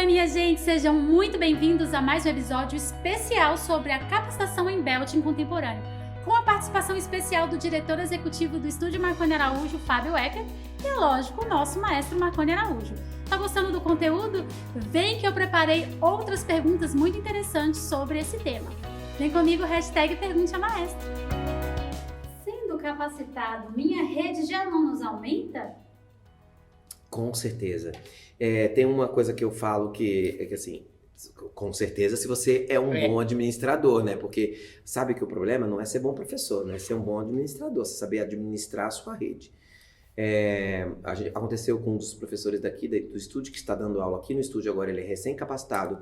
Oi, minha gente, sejam muito bem-vindos a mais um episódio especial sobre a capacitação em belting contemporâneo, com a participação especial do diretor executivo do Estúdio Marconi Araújo, Fábio Ecker, e, é lógico, o nosso maestro Marconi Araújo. Tá gostando do conteúdo? Vem que eu preparei outras perguntas muito interessantes sobre esse tema. Vem comigo, hashtag Pergunte a Maestra. Sendo capacitado, minha rede de alunos aumenta? Com certeza. Tem uma coisa que eu falo que assim, com certeza se você é um bom administrador, né? Porque sabe que o problema não é ser bom professor, né? É ser um bom administrador, você saber administrar a sua rede. Aconteceu com um dos professores daqui do estúdio, que está dando aula aqui no estúdio agora, ele é recém-capacitado.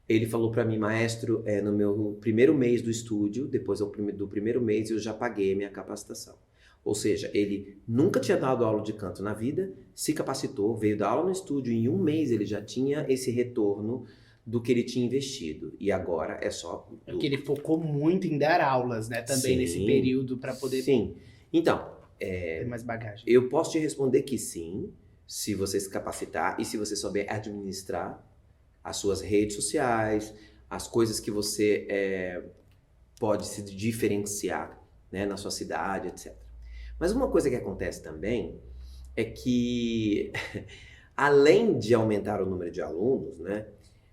Ele falou para mim, maestro, no meu primeiro mês do estúdio, depois do primeiro mês eu já paguei a minha capacitação. Ou seja, ele nunca tinha dado aula de canto na vida, se capacitou, veio dar aula no estúdio, e em um mês ele já tinha esse retorno do que ele tinha investido. E agora é só... Porque ele focou muito em dar aulas, né? Também nesse período para poder... Sim. Então, ter mais bagagem. Eu posso te responder que sim, se você se capacitar e se você souber administrar as suas redes sociais, as coisas que você pode se diferenciar, né, na sua cidade, etc. Mas uma coisa que acontece também é que, além de aumentar o número de alunos, né,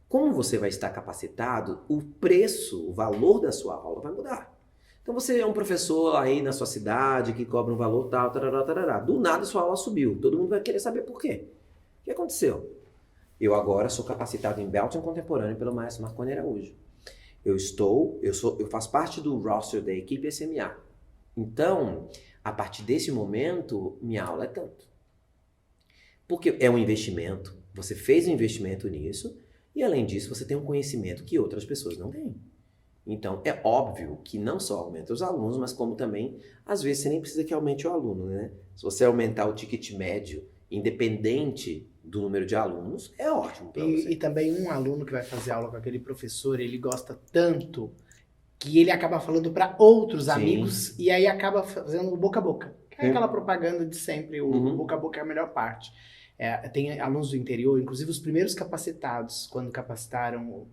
como você vai estar capacitado, o preço, o valor da sua aula vai mudar. Então você é um professor aí na sua cidade que cobra um valor tal, tarará, tarará. Do nada sua aula subiu, todo mundo vai querer saber por quê. O que aconteceu? Eu agora sou capacitado em belting contemporâneo pelo maestro Marconi Araújo. Eu faço parte do roster da equipe SMA. Então, a partir desse momento, minha aula é tanto. Porque é um investimento, você fez um investimento nisso, e além disso, você tem um conhecimento que outras pessoas não têm. Então, é óbvio que não só aumenta os alunos, mas como também, às vezes, você nem precisa que aumente o aluno, né? Se você aumentar o ticket médio, independente do número de alunos, é ótimo para você. E também um aluno que vai fazer aula com aquele professor, ele gosta tanto que ele acaba falando para outros amigos e aí acaba fazendo o boca a boca. É aquela propaganda de sempre, o boca a boca é a melhor parte. Tem alunos do interior, inclusive os primeiros capacitados, quando capacitaram,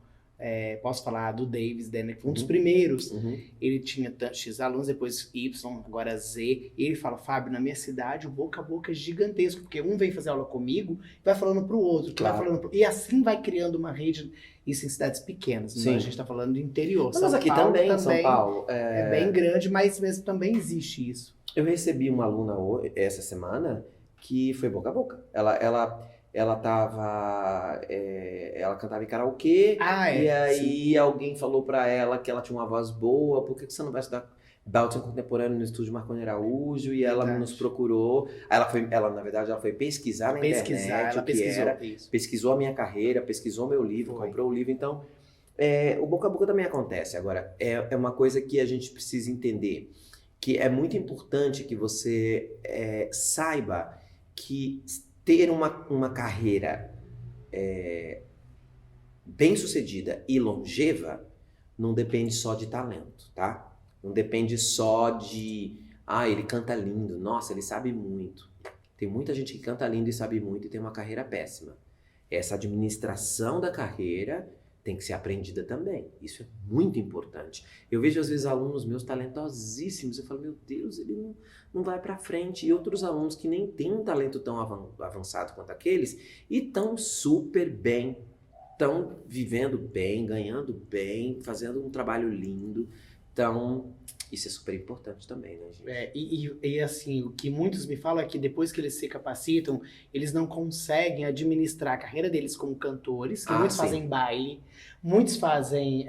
posso falar do Davis, né? Um dos primeiros, ele tinha X alunos, depois Y, agora Z, e ele fala, Fábio, na minha cidade o boca a boca é gigantesco, porque um vem fazer aula comigo, vai falando pro outro, e assim vai criando uma rede. Isso em cidades pequenas, a gente está falando do interior. Mas aqui Paulo, também, São Paulo. É bem grande, mas mesmo também existe isso. Eu recebi uma aluna essa semana que foi boca a boca. Ela cantava em karaokê, e aí alguém falou pra ela que ela tinha uma voz boa, por que você não vai estudar belting contemporâneo no estúdio Marconi Araújo? E ela nos procurou, na verdade ela foi pesquisar na internet pesquisou a minha carreira, pesquisou meu livro, comprou o livro, então o boca a boca também acontece. Agora, é uma coisa que a gente precisa entender, que é muito importante que você saiba que ter uma carreira bem-sucedida e longeva não depende só de talento, tá? Não depende só de, ele canta lindo, nossa, ele sabe muito. Tem muita gente que canta lindo e sabe muito e tem uma carreira péssima. Essa administração da carreira tem que ser aprendida também. Isso é muito importante. Eu vejo, às vezes, alunos meus talentosíssimos, eu falo, meu Deus, ele não vai pra frente. E outros alunos que nem têm um talento tão avançado quanto aqueles e estão super bem, estão vivendo bem, ganhando bem, fazendo um trabalho lindo. Então, isso é super importante também, né, gente? E assim, o que muitos me falam é que depois que eles se capacitam, eles não conseguem administrar a carreira deles como cantores, que muitos fazem baile, muitos fazem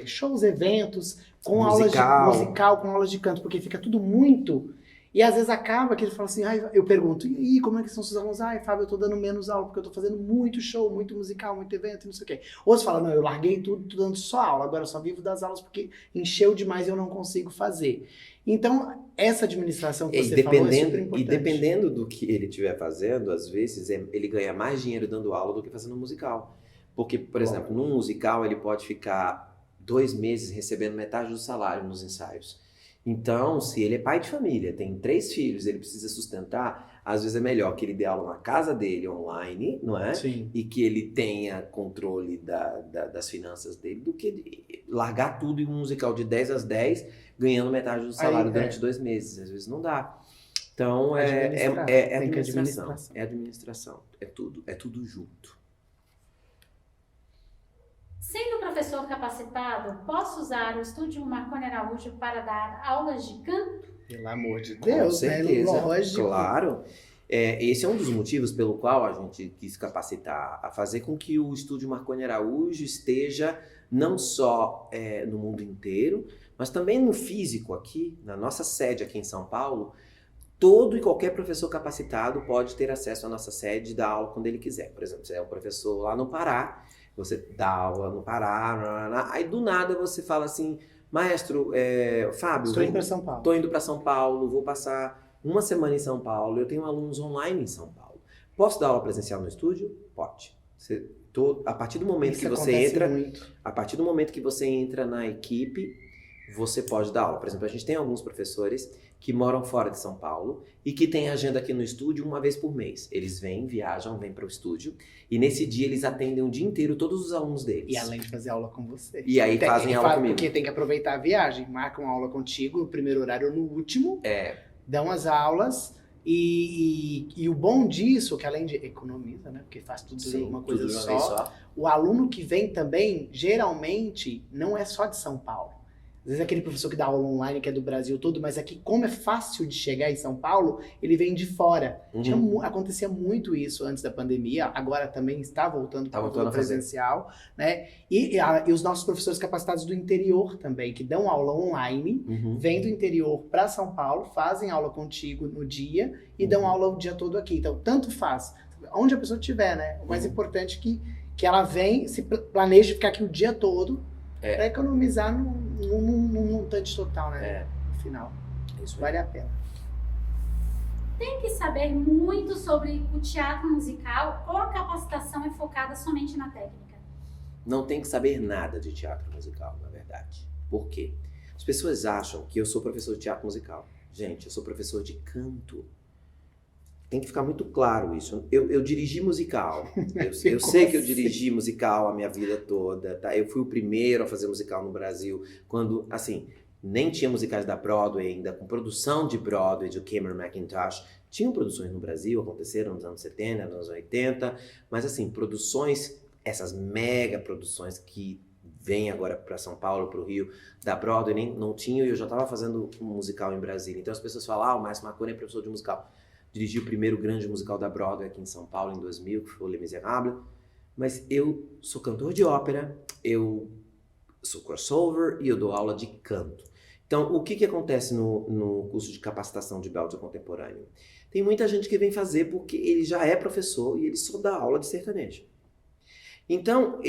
shows, eventos, com aulas de musical, com aulas de canto, porque fica tudo muito... E às vezes acaba que ele fala assim, eu pergunto, e como é que são seus alunos? Fábio, eu tô dando menos aula, porque eu tô fazendo muito show, muito musical, muito evento, não sei o quê. Outros falam, não, eu larguei tudo, tô dando só aula, agora eu só vivo das aulas porque encheu demais e eu não consigo fazer. Então, essa administração que você falou é super importante. E dependendo do que ele estiver fazendo, às vezes ele ganha mais dinheiro dando aula do que fazendo musical. Porque, por exemplo, num musical ele pode ficar 2 meses recebendo metade do salário nos ensaios. Então, se ele é pai de família, tem 3 filhos, ele precisa sustentar, às vezes é melhor que ele dê aula na casa dele, online, não é? Sim. E que ele tenha controle das finanças dele, do que largar tudo em um musical de 10 às 10, ganhando metade do salário durante 2 meses. Às vezes não dá. Então, é administração. É administração. É tudo junto. Sendo professor capacitado, posso usar o Estúdio Marconi Araújo para dar aulas de canto? Pelo amor de Deus, Com certeza, Lógico. claro. Esse é um dos motivos pelo qual a gente quis capacitar, a fazer com que o Estúdio Marconi Araújo esteja não só no mundo inteiro, mas também no físico aqui, na nossa sede aqui em São Paulo. Todo e qualquer professor capacitado pode ter acesso à nossa sede e dar aula quando ele quiser. Por exemplo, você é um professor lá no Pará, você dá aula no Pará, aí do nada você fala assim, maestro, Fábio, Estou indo para São Paulo. Estou indo para São Paulo, vou passar uma semana em São Paulo, eu tenho alunos online em São Paulo. Posso dar aula presencial no estúdio? Pode. A partir do momento que você entra, a partir do momento que você entra na equipe, você pode dar aula. Por exemplo, a gente tem alguns professores que moram fora de São Paulo e que têm agenda aqui no estúdio uma vez por mês. Eles viajam, vêm para o estúdio e nesse dia eles atendem o dia inteiro todos os alunos deles. E além de fazer aula com você. E aí fazem aula comigo. Porque tem que aproveitar a viagem. Marcam aula contigo no primeiro horário ou no último. Dão as aulas. E o bom disso, que além de economiza, né? Porque faz tudo uma coisa só. O aluno que vem também, geralmente, não é só de São Paulo. Às vezes aquele professor que dá aula online, que é do Brasil todo, mas aqui, como é fácil de chegar em São Paulo, ele vem de fora. Acontecia muito isso antes da pandemia, agora também está voltando para o presencial, né? E os nossos professores capacitados do interior também, que dão aula online, vêm do interior para São Paulo, fazem aula contigo no dia e dão aula o dia todo aqui. Então, tanto faz, onde a pessoa estiver, né? O mais importante é que ela vem, se planeje ficar aqui o dia todo, para economizar num montante total, né? No final. Isso vale a pena. Tem que saber muito sobre o teatro musical ou a capacitação é focada somente na técnica? Não tem que saber nada de teatro musical, na verdade. Por quê? As pessoas acham que eu sou professor de teatro musical. Gente, eu sou professor de canto. Tem que ficar muito claro isso. Eu dirigi musical. Eu sei que eu dirigi musical a minha vida toda, tá? Eu fui o primeiro a fazer musical no Brasil, quando, assim, nem tinha musicais da Broadway ainda, com produção de Broadway, de Cameron Mackintosh. Tinham produções no Brasil, aconteceram nos anos 70, nos anos 80, mas, assim, produções, essas mega produções que vêm agora para São Paulo, para o Rio, da Broadway, nem, não tinham, e eu já estava fazendo um musical em Brasília. Então as pessoas falam, o Márcio Marconi é professor de musical. Dirigi o primeiro grande musical da Broadway aqui em São Paulo em 2000, que foi o Les Miserables. Mas eu sou cantor de ópera, eu sou crossover e eu dou aula de canto. Então, o que acontece no curso de capacitação de Belting contemporâneo? Tem muita gente que vem fazer porque ele já é professor e ele só dá aula de sertanejo. Então,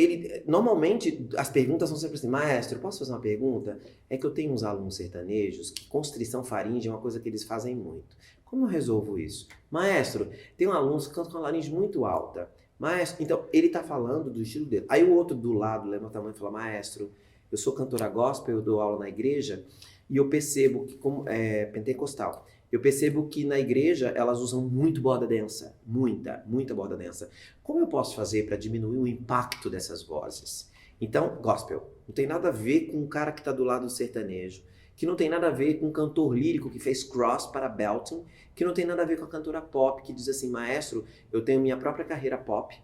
normalmente, as perguntas são sempre assim, maestro, posso fazer uma pergunta? É que eu tenho uns alunos sertanejos que constrição faríngea é uma coisa que eles fazem muito. Como eu resolvo isso? Maestro, tem um aluno que canta com a laringe muito alta. Maestro, então, ele está falando do estilo dele. Aí o outro do lado levanta a mão e fala, maestro, eu sou cantora gospel, eu dou aula na igreja e eu percebo que, como pentecostal, eu percebo que na igreja elas usam muito borda densa, muita borda densa. Como eu posso fazer para diminuir o impacto dessas vozes? Então, gospel, não tem nada a ver com o cara que está do lado do sertanejo, que não tem nada a ver com um cantor lírico que fez cross para Belting, que não tem nada a ver com a cantora pop que diz assim, maestro, eu tenho minha própria carreira pop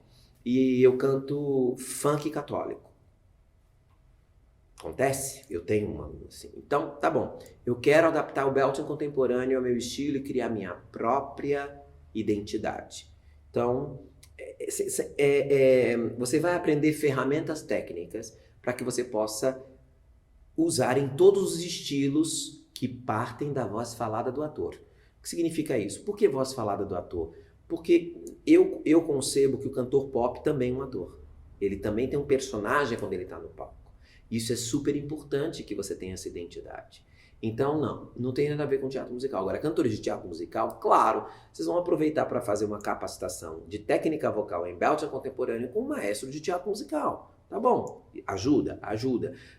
e eu canto funk católico. Acontece? Eu tenho uma assim. Então, tá bom. Eu quero adaptar o Belting contemporâneo ao meu estilo e criar minha própria identidade. Então, você vai aprender ferramentas técnicas para que você possa usar em todos os estilos que partem da voz falada do ator. O que significa isso? Por que voz falada do ator? Porque eu concebo que o cantor pop também é um ator. Ele também tem um personagem quando ele está no palco. Isso é super importante que você tenha essa identidade. Então, não tem nada a ver com teatro musical. Agora, cantores de teatro musical, claro, vocês vão aproveitar para fazer uma capacitação de técnica vocal em Belting contemporâneo com um maestro de teatro musical. Tá bom, ajuda.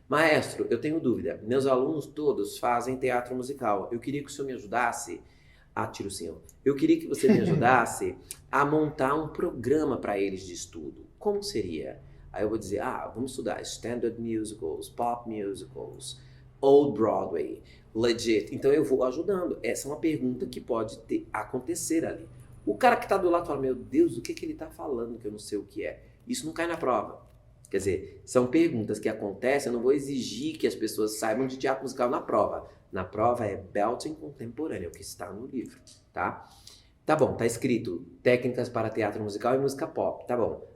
Maestro, eu tenho dúvida. Meus alunos todos fazem teatro musical. Eu queria que o senhor me ajudasse Tiro senhor. Eu queria que você me ajudasse a montar um programa para eles de estudo. Como seria? Aí eu vou dizer, vamos estudar standard musicals, pop musicals, old Broadway, legit. Então eu vou ajudando. Essa é uma pergunta que pode acontecer ali. O cara que está do lado fala, meu Deus, o que ele está falando que eu não sei o que é? Isso não cai na prova. Quer dizer, são perguntas que acontecem, eu não vou exigir que as pessoas saibam de teatro musical na prova. Na prova é belting contemporâneo, o que está no livro, tá? Tá bom, tá escrito técnicas para teatro musical e música pop, tá bom.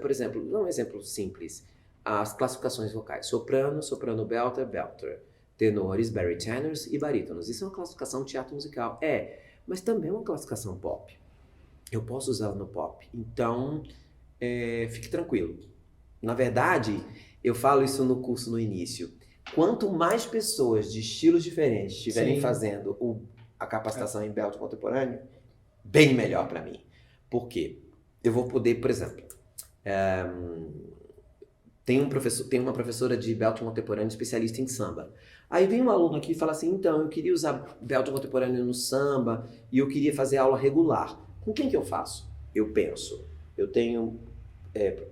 Por exemplo, um exemplo simples, as classificações vocais, soprano, soprano belter, belter, tenores, baritônicos e barítonos. Isso é uma classificação de teatro musical, mas também é uma classificação pop. Eu posso usá-la no pop, então fique tranquilo. Na verdade, eu falo isso no curso no início. Quanto mais pessoas de estilos diferentes estiverem fazendo a capacitação em belting contemporâneo, bem melhor para mim. Por quê? Eu vou poder, por exemplo, tem uma professora de belting contemporâneo especialista em samba. Aí vem um aluno aqui e fala assim, então, eu queria usar belting contemporâneo no samba e eu queria fazer aula regular. Com quem que eu faço? Eu penso, eu tenho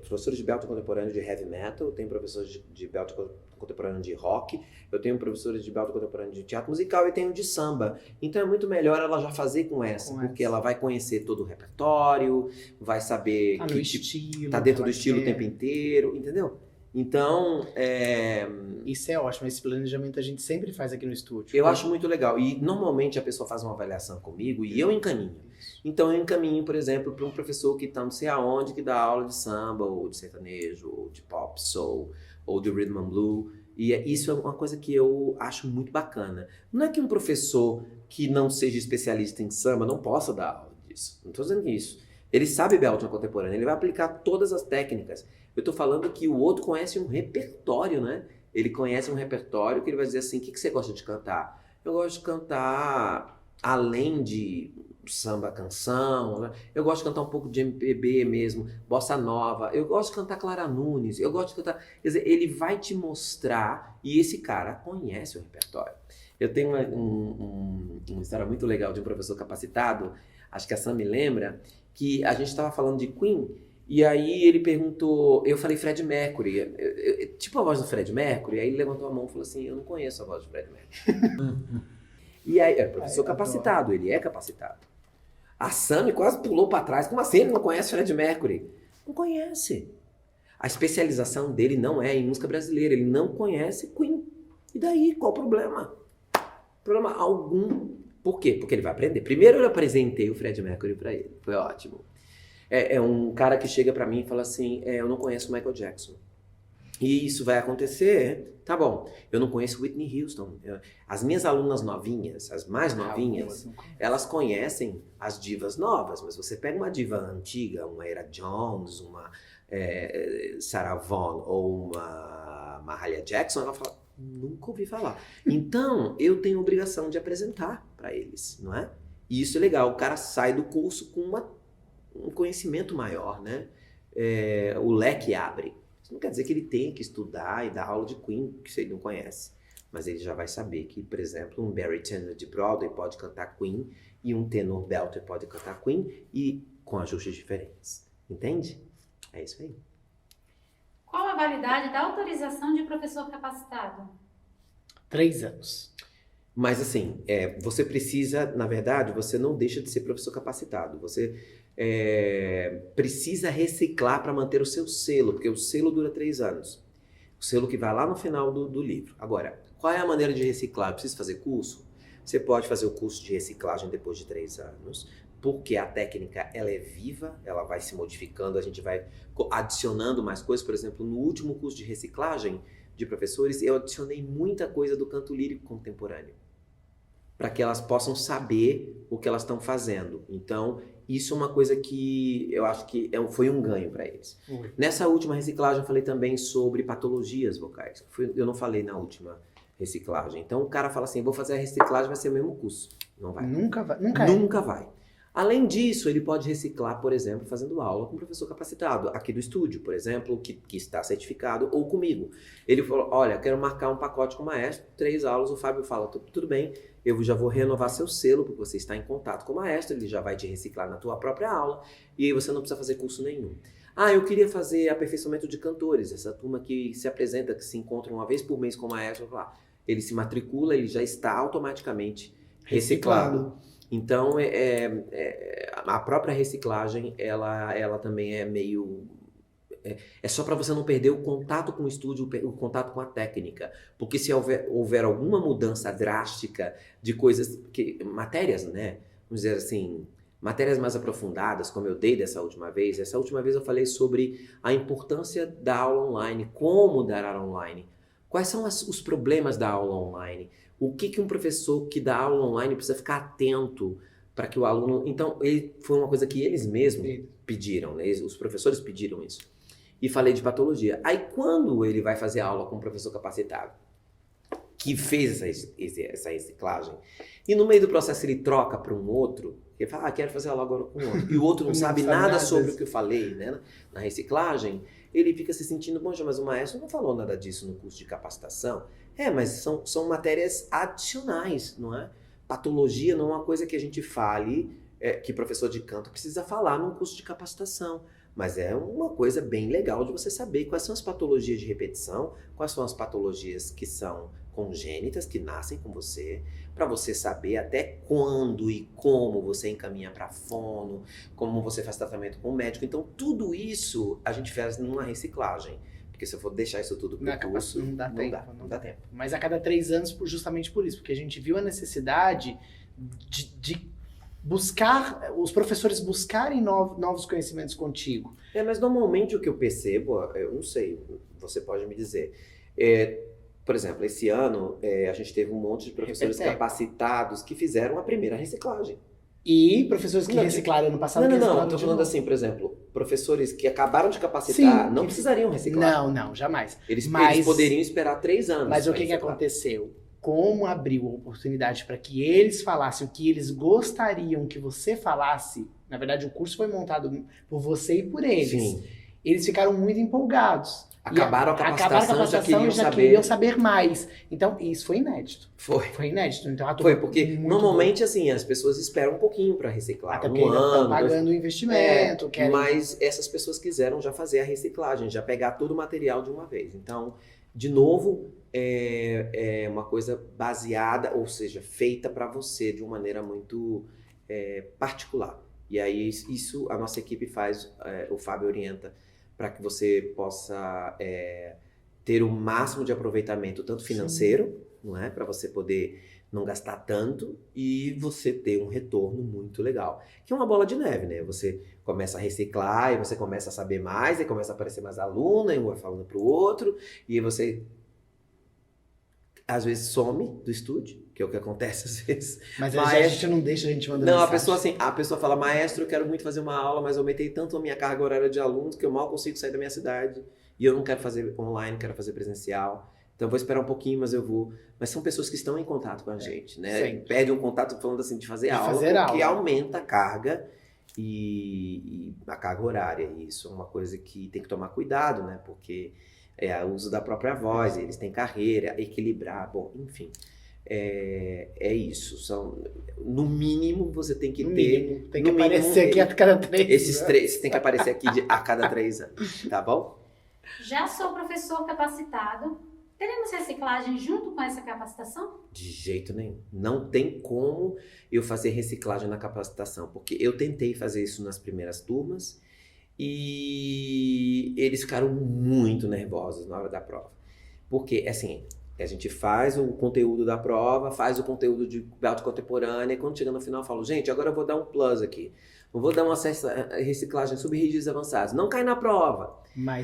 professores de belting contemporâneo de heavy metal, eu tenho professores de belting contemporâneo de rock, eu tenho professores de belting contemporâneo de teatro musical e tenho de samba. Então é muito melhor ela já fazer com essa, porque ela vai conhecer todo o repertório, vai saber que estilo, tá dentro do estilo o tempo inteiro, entendeu? Então, isso é ótimo, esse planejamento a gente sempre faz aqui no estúdio. Eu acho muito legal. E normalmente a pessoa faz uma avaliação comigo e eu encaminho. Então eu encaminho, por exemplo, para um professor que está não sei aonde, que dá aula de samba, ou de sertanejo, ou de pop, soul, ou de rhythm and blues. E isso é uma coisa que eu acho muito bacana. Não é que um professor que não seja especialista em samba não possa dar aula disso. Não estou dizendo isso. Ele sabe belting contemporâneo, ele vai aplicar todas as técnicas. Eu estou falando que o outro conhece um repertório, né? Ele conhece um repertório que ele vai dizer assim, o que você gosta de cantar? Eu gosto de cantar além de samba canção, né? Eu gosto de cantar um pouco de MPB mesmo, bossa nova, eu gosto de cantar Clara Nunes, eu gosto de cantar... Quer dizer, ele vai te mostrar e esse cara conhece o repertório. Eu tenho uma história muito legal de um professor capacitado, acho que a Sam me lembra, que a gente estava falando de Queen, e aí ele perguntou, eu falei Fred Mercury, tipo a voz do Fred Mercury, aí ele levantou a mão e falou assim, eu não conheço a voz do Fred Mercury. E aí, professor capacitado, ele é capacitado. A Sam quase pulou para trás, como assim ele não conhece Fred Mercury? Não conhece. A especialização dele não é em música brasileira, ele não conhece Queen. E daí, qual o problema? Problema algum. Por quê? Porque ele vai aprender. Primeiro eu apresentei o Fred Mercury para ele, foi ótimo. É um cara que chega para mim e fala assim, eu não conheço o Michael Jackson. E isso vai acontecer, tá bom. Eu não conheço Whitney Houston. As minhas alunas novinhas, as mais novinhas, elas conhecem as divas novas, mas você pega uma diva antiga, uma Era Jones, uma Sarah Vaughan ou uma Mahalia Jackson, ela fala, nunca ouvi falar. Então, eu tenho a obrigação de apresentar para eles, não é? E isso é legal, o cara sai do curso com um conhecimento maior, né? O leque abre. Isso não quer dizer que ele tem que estudar e dar aula de Queen, que ele não conhece. Mas ele já vai saber que, por exemplo, um baritone de Broadway pode cantar Queen e um tenor belter pode cantar Queen e com ajustes diferentes. Entende? É isso aí. Qual a validade da autorização de professor capacitado? 3 anos. Mas assim, você precisa, na verdade, você não deixa de ser professor capacitado. Você precisa reciclar para manter o seu selo, porque o selo dura 3 anos. O selo que vai lá no final do livro. Agora, qual é a maneira de reciclar? Eu preciso fazer curso? Você pode fazer o curso de reciclagem depois de 3 anos, porque a técnica ela é viva, ela vai se modificando, a gente vai adicionando mais coisas. Por exemplo, no último curso de reciclagem de professores, eu adicionei muita coisa do canto lírico contemporâneo, para que elas possam saber o que elas estão fazendo. Então, isso é uma coisa que eu acho que foi um ganho para eles. Nessa última reciclagem, eu falei também sobre patologias vocais. Eu não falei na última reciclagem. Então, o cara fala assim, vou fazer a reciclagem, vai ser o mesmo curso. Não vai. Nunca vai. Nunca vai. Além disso, ele pode reciclar, por exemplo, fazendo aula com um professor capacitado, aqui do estúdio, por exemplo, que está certificado, ou comigo. Ele falou, olha, quero marcar um pacote com o maestro, 3 aulas, o Fábio fala, tudo bem, eu já vou renovar seu selo, porque você está em contato com o maestro, ele já vai te reciclar na tua própria aula, e aí você não precisa fazer curso nenhum. Eu queria fazer aperfeiçoamento de cantores, essa turma que se apresenta, que se encontra uma vez por mês com o maestro, ele se matricula, ele já está automaticamente reciclado. Então, a própria reciclagem, ela também é meio... É só para você não perder o contato com o estúdio, o contato com a técnica. Porque se houver alguma mudança drástica de coisas... matérias, né? Vamos dizer assim, matérias mais aprofundadas, como eu dei dessa última vez. Essa última vez eu falei sobre a importância da aula online, como dar aula online. Quais são os problemas da aula online? O que um professor que dá aula online precisa ficar atento para que o aluno... Então, foi uma coisa que eles mesmos pediram, né? Os professores pediram isso. E falei de patologia. Aí, quando ele vai fazer aula com um professor capacitado, que fez essa reciclagem, e no meio do processo ele troca para um outro, ele fala, quero fazer aula agora com outro, e o outro não sabe nada sobre o que eu falei, né, na reciclagem, ele fica se sentindo, bom, mas o maestro não falou nada disso no curso de capacitação. Mas são matérias adicionais, não é? Patologia não é uma coisa que a gente fale, que professor de canto precisa falar num curso de capacitação. Mas é uma coisa bem legal de você saber quais são as patologias de repetição, quais são as patologias que são congênitas, que nascem com você, para você saber até quando e como você encaminha para fono, como você faz tratamento com o médico. Então, tudo isso a gente faz numa reciclagem. Porque se eu for deixar isso tudo pro curso, não dá tempo. Mas a cada 3 anos, justamente por isso, porque a gente viu a necessidade de buscar, os professores buscarem novos conhecimentos contigo. Mas normalmente o que eu percebo, eu não sei, você pode me dizer, por exemplo, esse ano a gente teve um monte de professores capacitados que fizeram a primeira reciclagem. E professores que reciclaram ano passado. Não, estou falando assim, por exemplo, professores que acabaram de capacitar, não precisariam reciclar. Não, jamais. Eles poderiam esperar 3 anos. Mas o que aconteceu? Como abriu a oportunidade para que eles falassem o que eles gostariam que você falasse, na verdade o curso foi montado por você e por eles. Sim. Eles ficaram muito empolgados. Acabaram a capacitação e já queriam saber mais. Então, isso foi inédito. Foi inédito. Então, foi, porque normalmente, assim, as pessoas esperam um pouquinho para reciclar. Até porque estão pagando o investimento. Mas essas pessoas quiseram já fazer a reciclagem, já pegar todo o material de uma vez. Então, de novo, é uma coisa baseada, ou seja, feita para você de uma maneira muito particular. E aí, isso a nossa equipe faz, o Fábio orienta, para que você possa ter o máximo de aproveitamento, tanto financeiro, não é? Para você poder não gastar tanto e você ter um retorno muito legal. Que é uma bola de neve, né? Você começa a reciclar e você começa a saber mais, e começa a aparecer mais aluno, e um vai falando para o outro, e você às vezes some do estúdio, que é o que acontece às vezes. Mas a gente não deixa a gente mandar mensagem. A pessoa fala, maestro, eu quero muito fazer uma aula, mas eu aumentei tanto a minha carga horária de alunos que eu mal consigo sair da minha cidade e eu não quero fazer online, quero fazer presencial. Então eu vou esperar um pouquinho, mas eu vou. Mas são pessoas que estão em contato com a gente, né? Sim. Perde um contato falando assim de fazer aula, porque aumenta a carga e a carga horária. E isso é uma coisa que tem que tomar cuidado, né? Porque o uso da própria voz, eles têm carreira, equilibrar, bom, enfim. É isso. No mínimo, você tem que ter... Tem que aparecer aqui a cada 3 anos. Esses 3, tem que aparecer aqui a cada 3 anos, tá bom? Já sou professor capacitado. Teremos reciclagem junto com essa capacitação? De jeito nenhum. Não tem como eu fazer reciclagem na capacitação, porque eu tentei fazer isso nas primeiras turmas e eles ficaram muito nervosos na hora da prova. Porque, assim, a gente faz o conteúdo da prova, faz o conteúdo de Belt contemporânea, e quando chega no final eu falo, gente, agora eu vou dar um plus aqui. Eu vou dar um acesso à reciclagem sobre rígidos avançados. Não cai na prova.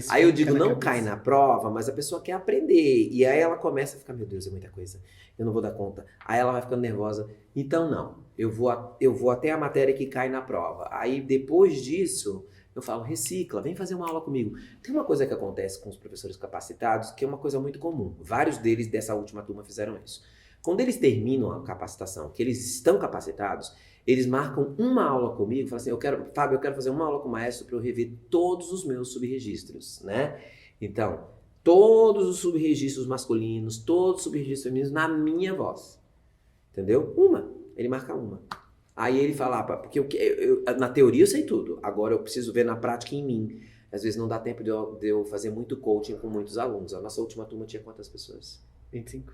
Aí eu digo, não cai na prova, mas a pessoa quer aprender. E aí ela começa a ficar, meu Deus, é muita coisa. Eu não vou dar conta. Aí ela vai ficando nervosa. Então, não. Eu vou até a matéria que cai na prova. Aí, depois disso, eu falo, recicla, vem fazer uma aula comigo. Tem uma coisa que acontece com os professores capacitados, que é uma coisa muito comum. Vários deles dessa última turma fizeram isso. Quando eles terminam a capacitação, que eles estão capacitados, Eles marcam uma aula comigo, falam assim, Fábio, eu quero fazer uma aula com o maestro para eu rever todos os meus subregistros, né? Então, todos os subregistros masculinos, todos os subregistros femininos na minha voz. Entendeu? Ele marca uma. Aí ele fala, porque na teoria eu sei tudo, agora eu preciso ver na prática em mim. Às vezes não dá tempo de eu fazer muito coaching com muitos alunos. A nossa última turma tinha quantas pessoas? 25.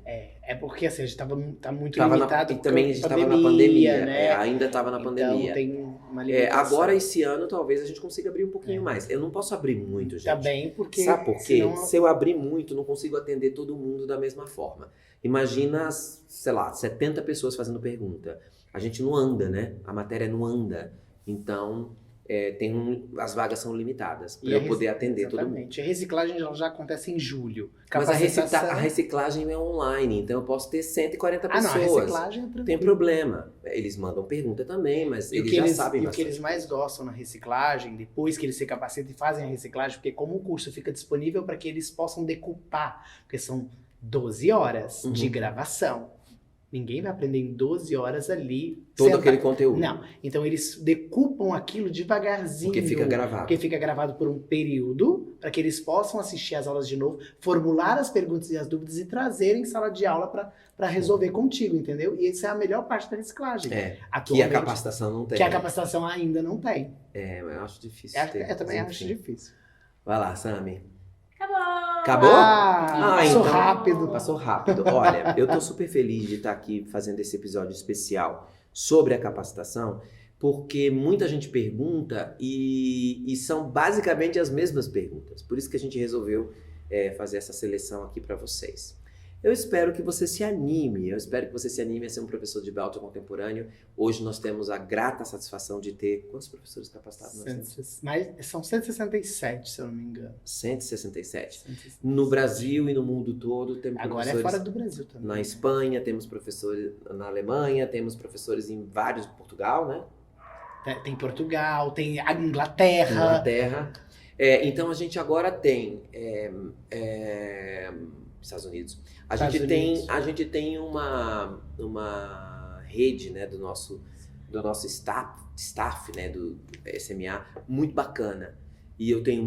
É porque assim, a gente tá muito limitado. E também a gente estava na pandemia, né? Ainda estava na pandemia. Então tem uma limitação. Agora, esse ano, talvez a gente consiga abrir um pouquinho mais. Eu não posso abrir muito, gente. Tá bem, porque... Sabe por quê? Senão... Se eu abrir muito, não consigo atender todo mundo da mesma forma. Imagina, sei lá, 70 pessoas fazendo pergunta. A gente não anda, né? A matéria não anda. Então... as vagas são limitadas para eu poder atender todo mundo. A reciclagem já acontece em julho. Mas a reciclagem é online, então eu posso ter 140 pessoas. Não, a reciclagem é tranquilo. Tem problema. Eles mandam pergunta também, mas eles já sabem bastante. E o que eles mais gostam na reciclagem, depois que eles se capacitam e fazem a reciclagem, porque como o curso fica disponível para que eles possam decupar, porque são 12 horas de gravação. Ninguém vai aprender em 12 horas ali. Todo aquele conteúdo. Não. Então eles decupam aquilo devagarzinho. Porque fica gravado. Porque fica gravado por um período, para que eles possam assistir as aulas de novo, formular as perguntas e as dúvidas e trazerem em sala de aula para resolver contigo, entendeu? E essa é a melhor parte da reciclagem. Que a capacitação não tem. Que a capacitação ainda não tem. Eu acho difícil. Eu também acho difícil. Vai lá, Sami. Acabou? Passou rápido. Passou rápido. Olha, eu tô super feliz de estar aqui fazendo esse episódio especial sobre a capacitação, porque muita gente pergunta e são basicamente as mesmas perguntas. Por isso que a gente resolveu fazer essa seleção aqui para vocês. Eu espero que você se anime, a ser um professor de Belting contemporâneo. Hoje nós temos a grata satisfação de ter... Quantos professores capacitados nós temos? São 167, se eu não me engano. 167. No Brasil e no mundo todo temos professores... Agora é fora do Brasil também. Na Espanha, temos professores na Alemanha, temos professores em vários... Portugal, né? Tem Portugal, tem a Inglaterra. Então a gente agora tem... Estados Unidos. A gente tem uma rede, né, do nosso staff, né, do SMA, muito bacana. E eu tenho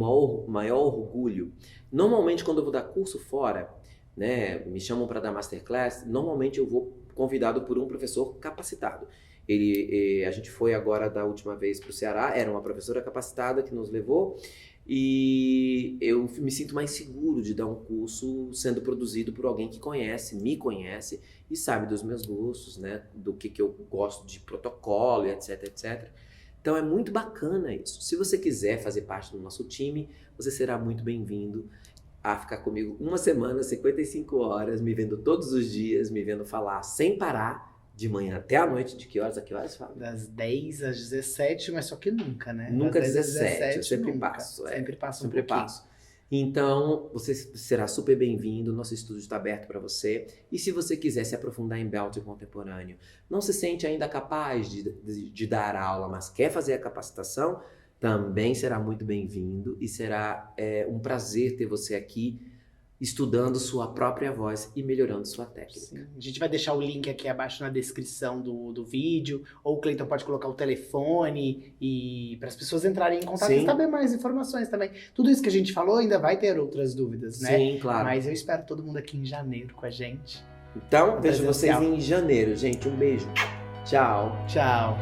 maior orgulho. Normalmente, quando eu vou dar curso fora, né, me chamam para dar masterclass, normalmente eu vou convidado por um professor capacitado. A gente foi agora da última vez para o Ceará, era uma professora capacitada que nos levou. E eu me sinto mais seguro de dar um curso sendo produzido por alguém que me conhece e sabe dos meus gostos, né? Do que eu gosto de protocolo e etc, etc. Então é muito bacana isso. Se você quiser fazer parte do nosso time, você será muito bem-vindo a ficar comigo uma semana, 55 horas, me vendo todos os dias, me vendo falar sem parar. De manhã até a noite, de que horas a que horas, Fábio? Das 10 às 17, mas só que nunca, né? Nunca 17, eu sempre passo. Sempre passo. Então, você será super bem-vindo, nosso estúdio está aberto para você. E se você quiser se aprofundar em Belting contemporâneo, não se sente ainda capaz de dar aula, mas quer fazer a capacitação, também será muito bem-vindo e será um prazer ter você aqui, estudando sua própria voz e melhorando sua técnica. Sim. A gente vai deixar o link aqui abaixo na descrição do vídeo, ou o Cleiton pode colocar o telefone e para as pessoas entrarem em contato e saber mais informações também. Tudo isso que a gente falou ainda vai ter outras dúvidas, né? Sim, claro. Mas eu espero todo mundo aqui em janeiro com a gente. Então, vejo vocês em janeiro, gente. Um beijo. Tchau. Tchau.